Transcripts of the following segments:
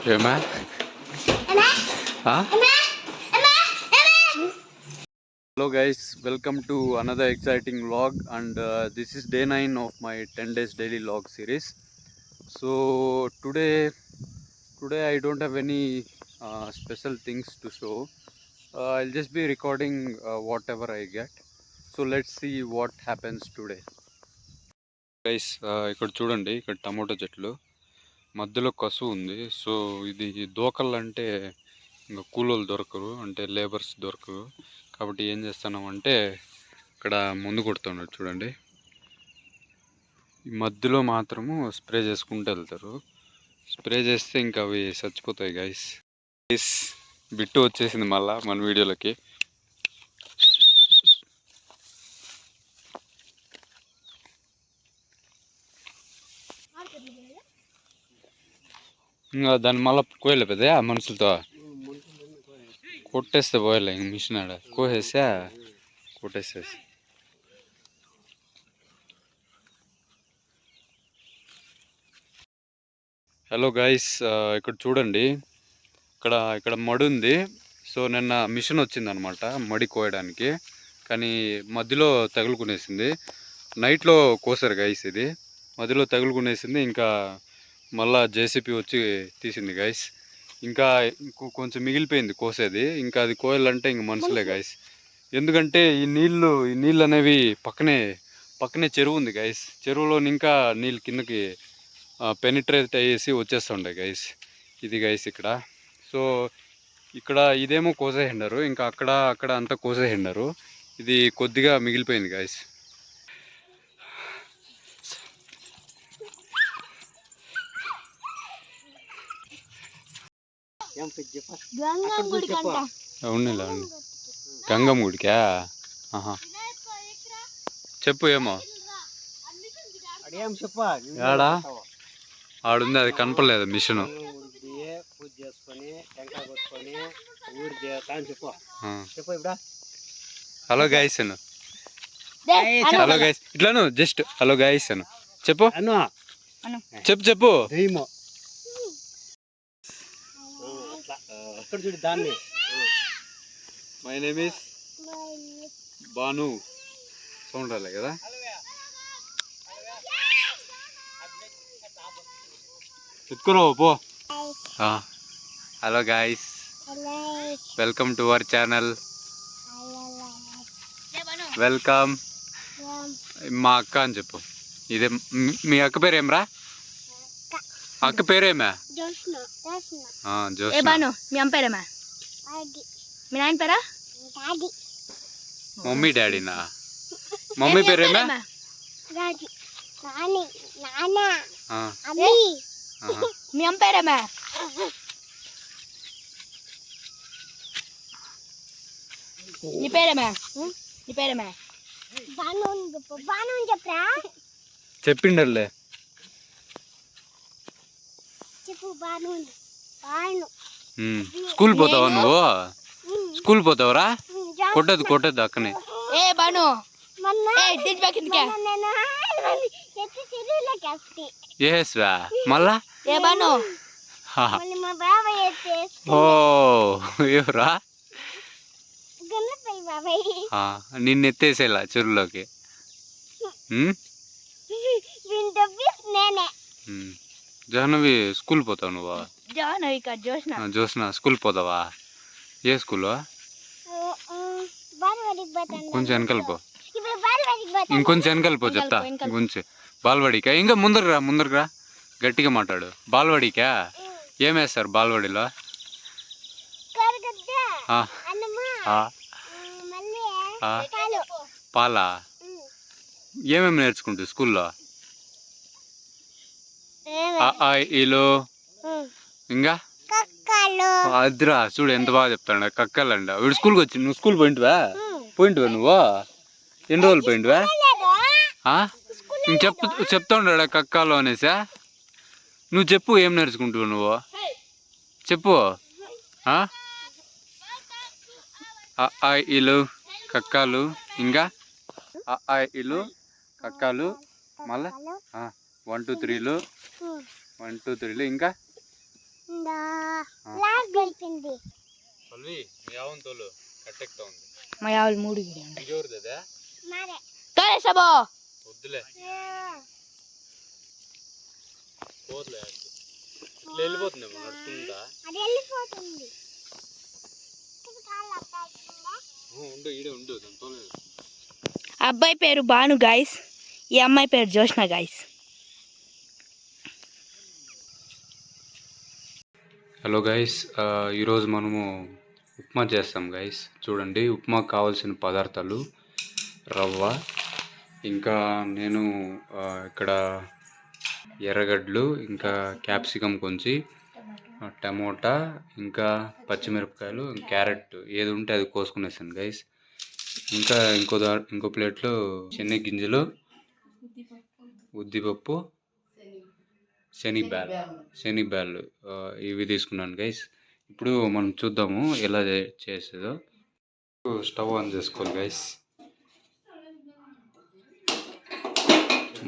ఏమా Hello guys, welcome to another exciting vlog and this is day 9 of my 10 days daily vlog series. So today I don't have any special things to show. I'll just be recording whatever I get. So let's see what happens today. Guys, ఇక్కడ చూడండి, ఇక్కడ tomato చెట్లు మధ్యలో కసు ఉంది. So ఇది దోకల్ అంటే ఇంకా కూలోళ్ళు దొరకరు, అంటే లేబర్స్ దొరకరు. కాబట్టి ఏం చేస్తున్నామంటే ఇక్కడ ముందు కొడుతున్నాడు చూడండి, ఈ మధ్యలో మాత్రము స్ప్రే చేసుకుంటూ వెళ్తారు. స్ప్రే చేస్తే ఇంకా అవి చచ్చిపోతాయి. గైస్ బిట్టు వచ్చేసింది మళ్ళా మన వీడియోలకి. ఇంకా దాన్ని మళ్ళీ కోయలే పెద్ద మనుషులతో కొట్టేస్తే పోయలే, ఇంక మిషన్ ఆడ కోసేసా కొట్టేసేసి. హలో గైస్, ఇక్కడ చూడండి, ఇక్కడ మడి ఉంది. సో నిన్న మిషన్ వచ్చిందనమాట మడి కోయడానికి, కానీ మధ్యలో తగులుకునేసింది. నైట్లో కోసారు గైస్, ఇది మధ్యలో తగులుకునేసింది. ఇంకా మళ్ళా జేసీపీ వచ్చి తీసింది గైస్. ఇంకా కొంచెం మిగిలిపోయింది కోసేది. ఇంకా అది కోయాలంటే ఇంక మనుషులే గైస్. ఎందుకంటే ఈ నీళ్ళు అనేవి పక్కనే చెరువు ఉంది గైస్. చెరువులో ఇంకా నీళ్ళు కిందకి పెనిట్రేట్ అయ్యేసి వచ్చేస్తుండే గైస్. ఇది గైస్ ఇక్కడ. సో ఇక్కడ ఇదేమో కోసేసిండారు, ఇంకా అక్కడ అంతా కోసేసిండారు. ఇది కొద్దిగా మిగిలిపోయింది గైస్. అవునులే, అవును, గంగమ్మ గుడికా? చెప్పు ఏమో ఆడా ఆడుంది, అది కనపడలేదు మిషన్. హలో గైస్ అను, హలో గైస్ ఇట్లాను జస్ట్ హలో గైస్ అను చెప్పు, చెప్పు. My name is Banu. Sound రాలే కదా? ఎత్తుకురా పో. Hello guys, welcome to our channel. Welcome. మా అక్క అని చెప్పు. ఇదే మీ అక్క పేరేమ్రా? అక్క పేరేమే? జోష్నా. మీ అమ్మ పేరేమా? మీ నాయన పేరా? మమ్మీ డాడీనా? మమ్మీ పేరేమే? మీ అమ్మ పేరేమా? నీ పేరేమా? నీ పేరేమా? చెప్పిండర్లే. స్కూల్ పోతావా నువ్వు? స్కూల్ పోతావరా? కొట్టద్దు అక్కనే. ఏ బాను ఏస్వా మళ్ళా? ఏ బాను ఓ ఎవరా? నిన్ను ఎత్తేసేలా చెరువులోకి. జాహ్నవి స్కూల్ పోతావు నువ్వు? జోష్నా స్కూల్ పోతావా? ఏ స్కూల్? కొంచెం వెనకాల పో, ఇంకొంచెం వెనకాల పో చెప్తా. కొంచెం బాల్వాడికా? ఇంకా ముందరకు రా, గట్టిగా మాట్లాడు. బాల్వాడికా? ఏమేస్తారు బాల్వాడిలో? పాలా? ఏమేమి నేర్చుకుంటావు స్కూల్లో? ఈలు ఇంకా అద్రా చూడు ఎంత బాగా చెప్తాడు. కక్కలండ వీడు స్కూల్కి వచ్చి. నువ్వు స్కూల్ పోయింటివా నువ్వు? ఎన్ని రోజులు పోయింటివా? చెప్తా ఉన్నాడా కక్కాలు అనేసా? నువ్వు చెప్పు, ఏం నేర్చుకుంటావు నువ్వు చెప్పు. ఈలు కక్కాలు, ఇంకా ఈలు కక్కాలు, మళ్ళా 1 2 3లు ఇంకా పల్వి మీ ఆవును తోలు కట్టెక్తా ఉంది. మా ఆవులు 3 ఇంకెవరిదే తోలేసాబో వద్దులే పోదులే ఇట్లా వెళ్ళిపోతుందేమో నడుచుకుంటా. ఉండు ఈడే ఉండు దాని తోలేదు. అబ్బాయి పేరు భాను గాయస్, ఈ అమ్మాయి పేరు జోష్న గాయస్. హలో గైస్, ఈరోజు మనము ఉప్మా చేస్తాం గైస్. చూడండి, ఉప్మాకు కావాల్సిన పదార్థాలు రవ్వ, ఇంకా నేను ఇక్కడ ఎర్రగడ్డలు, ఇంకా క్యాప్సికమ్ కొంచెం, టమోటా, ఇంకా పచ్చిమిరపకాయలు, క్యారెట్ ఏది ఉంటే అది కోసుకునేసాను గైస్. ఇంకా ఇంకో ప్లేట్లో శనగగింజలు, ఉద్దిపప్పు, శనగబ్యాళ్ళు ఇవి తీసుకున్నాను గైస్. ఇప్పుడు మనం చూద్దాము ఎలా చేసేదో. స్టవ్ ఆన్ చేసుకోవాలి గైస్.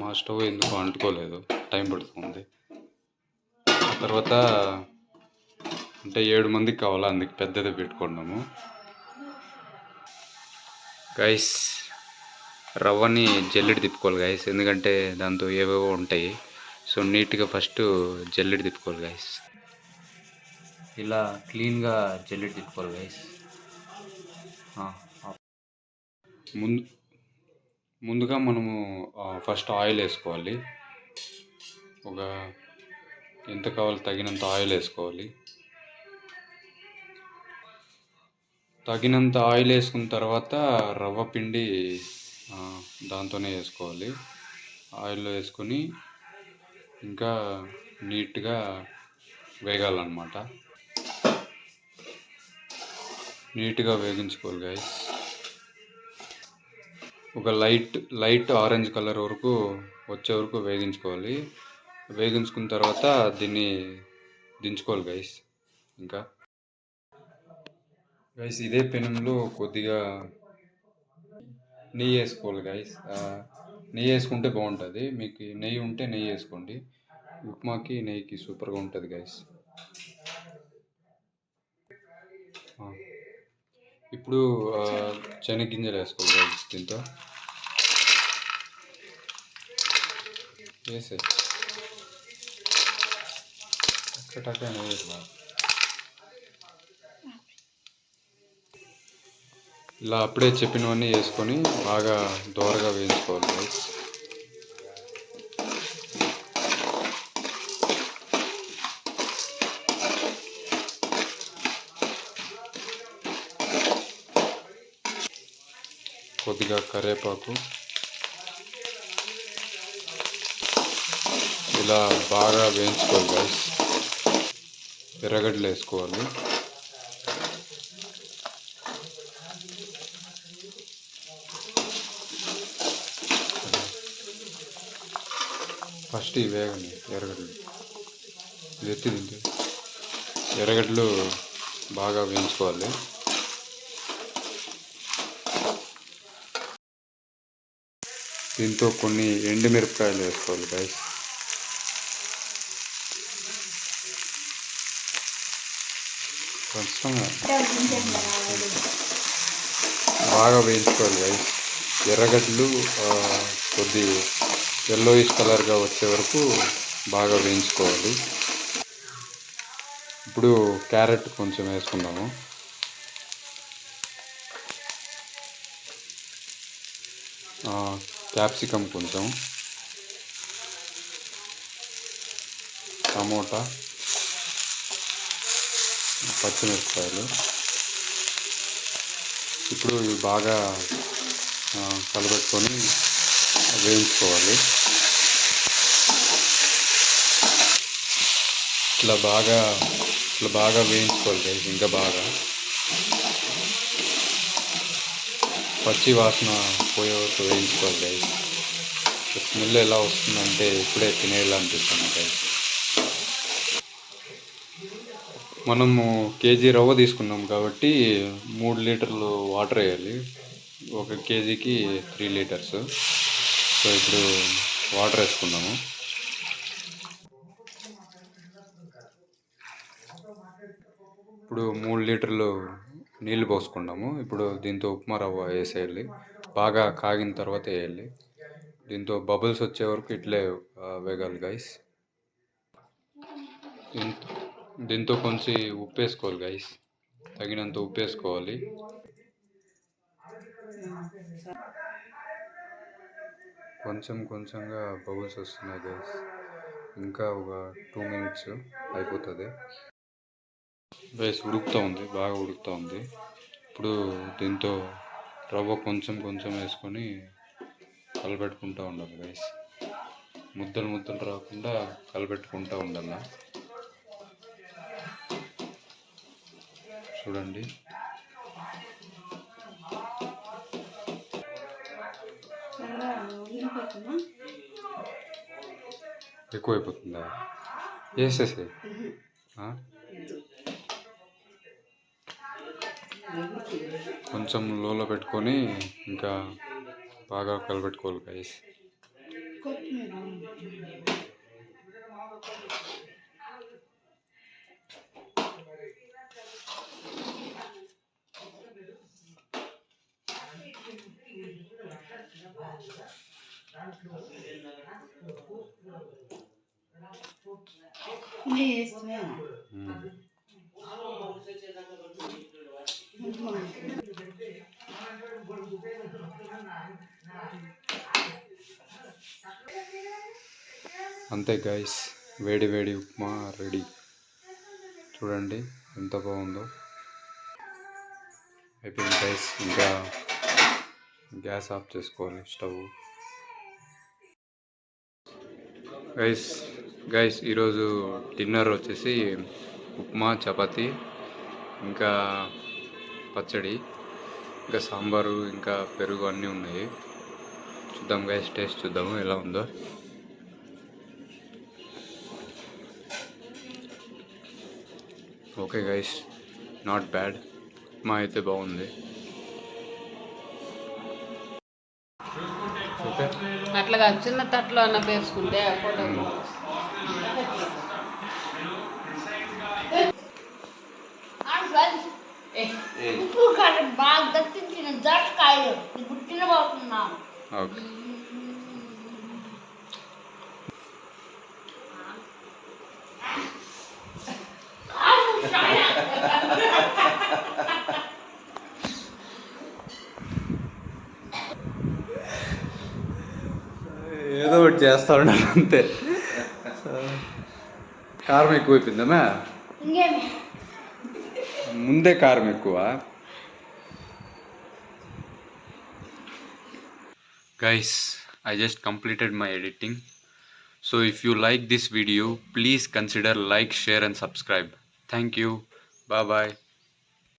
మా స్టవ్ ఎందుకు అంటుకోలేదు, టైం పడుతుంది. తర్వాత అంటే 7 మందికి కావాలా, అందుకు పెద్దది పెట్టుకున్నాము గైస్. రవ్వని జల్లెడి తిప్పుకోవాలి గైస్, ఎందుకంటే దాంతో ఏవేవో ఉంటాయి. సో నీట్గా ఫస్ట్ జల్లెడి తిప్పుకోవాలి గైస్. ఇలా క్లీన్గా జల్లెడి తిప్పుకోవాలి గైస్. ముందుగా మనము ఫస్ట్ ఆయిల్ వేసుకోవాలి. ఎంత కావాలో తగినంత ఆయిల్ వేసుకోవాలి. తగినంత ఆయిల్ వేసుకున్న తర్వాత రవ్వ పిండి దాంతోనే వేసుకోవాలి. ఆయిల్లో వేసుకొని ఇంకా నీట్గా వేగాలన్నమాట. నీట్గా వేగించుకోవాలి గైస్. ఒక లైట్ ఆరెంజ్ కలర్ వరకు వచ్చే వరకు వేగించుకోవాలి. వేగించుకున్న తర్వాత దీన్ని దించుకోవాలి గైస్. ఇంకా గైస్ ఇదే పెనంలో కొద్దిగా నెయ్యి వేసుకోవాలి గైస్. నెయ్యి వేసుకుంటే బాగుంటుంది. మీకు నెయ్యి ఉంటే నెయ్యి వేసుకోండి. ఉప్మాకి నెయ్యికి సూపర్గా ఉంటుంది గైస్. ఇప్పుడు శనగగింజలు వేసుకోవాలి గైస్. దీంతో వేసే ఇలా అప్పుడే చెప్పినవన్నీ వేసుకొని బాగా దోరగా వేయించుకోవాలి గైస్. కొద్దిగా కరివేపాకు ఇలా బాగా వేయించుకోవాలి గైస్. ఎర్రగడ్డలు వేసుకోవాలి. ఫస్ట్ ఇవి వేగండి ఎర్రగడ్డలు. ఇది ఎత్తి ఎర్రగడ్డలు బాగా వేయించుకోవాలి. దీంతో కొన్ని ఎండుమిరపకాయలు వేసుకోవాలి గైస్. బాగా వేయించుకోవాలి గైస్. ఎర్రగడ్డలు కొద్ది ఎల్లోయిష్ కలర్గా వచ్చే వరకు బాగా వేయించుకోవాలి. ఇప్పుడు క్యారెట్ కొంచెం వేసుకుందాము. క్యాప్సికమ్ కొంచెం, టమోటా, పచ్చిమిరపకాయలు. ఇప్పుడు ఇవి బాగా కలబెట్టుకొని వేయించుకోవాలి. ఇట్లా బాగా వేయించుకోవాలి గైస్. ఇంకా బాగా పచ్చి వాసన పోయే వరకు వేయించుకోవాలి గైస్. స్మెల్ ఎలా వస్తుందంటే ఇప్పుడే తినేలా అనిపిస్తుంది గైస్. మనము కేజీ రవ్వ తీసుకున్నాం కాబట్టి 3 లీటర్లు వాటర్ వేయాలి. 1 కేజీకి 3 లీటర్స్. సో ఇప్పుడు వాటర్ వేసుకున్నాము. ఇప్పుడు 3 లీటర్లు నీళ్ళు పోసుకున్నాము. ఇప్పుడు దీంతో ఉప్మా రవ్వ వేసేయాలి. బాగా కాగిన తర్వాత వేయాలి. దీంతో బబుల్స్ వచ్చే వరకు ఇట్లే వేగాలి గైస్. దీంతో కొంచెం ఉప్పు వేసుకోవాలి గైస్, తగినంత ఉప్పు వేసుకోవాలి. కొంచెం కొంచెంగా బబుల్స్ వస్తున్నాయి గైస్. ఇంకా ఒక 2 మినిట్స్ అయిపోతుంది గైస్. ఉడుకుతూ ఉంది, బాగా ఉడుకుతూ ఉంది. ఇప్పుడు దీంతో రవ్వ కొంచెం కొంచెం వేసుకొని కలపెట్టుకుంటూ ఉండాలి గైస్. ముద్దలు ముద్దలు రాకుండా కలపెట్టుకుంటూ ఉండాలి. చూడండి. ఎక్కువైపోతుందా? వేసేసే. కొంచెం లోలో పెట్టుకొని ఇంకా బాగా కలపెట్టుకోవాలి గైస్. అంతే గైస్, వేడి వేడి ఉప్మా రెడీ. చూడండి ఎంత బాగుందో. అయిపోయింది గైస్. ఇంకా గ్యాస్ ఆఫ్ చేసుకోవాలి, స్టవ్. గైస్ ఈరోజు డిన్నర్ వచ్చేసి ఉప్మా, చపాతి, ఇంకా పచ్చడి, ఇంకా సాంబారు, ఇంకా పెరుగు అన్నీ ఉన్నాయి. చూద్దాం గైస్, టేస్ట్ చూద్దాము ఎలా ఉందో. Okay guys, not bad. Upma అయితే బాగుంది. ఓకే, అట్లాగా చిన్న తట్లో అన్న పేర్చుకుంటే ఫోటో ఉప్పు కారం బాగా దక్కించిన జట్కాయలు గుట్టిన పోతున్నాను. ఓకే. ఏదో ఒకటి చేస్తా ఉన్నాను అంతే. కారం ఎక్కువైపోయిందమ్మా. ఇంకేమి ముందే కారం ఎక్కువ. Guys, I just completed my editing. So if you like this video, please consider like, share and subscribe. Thank you. Bye bye.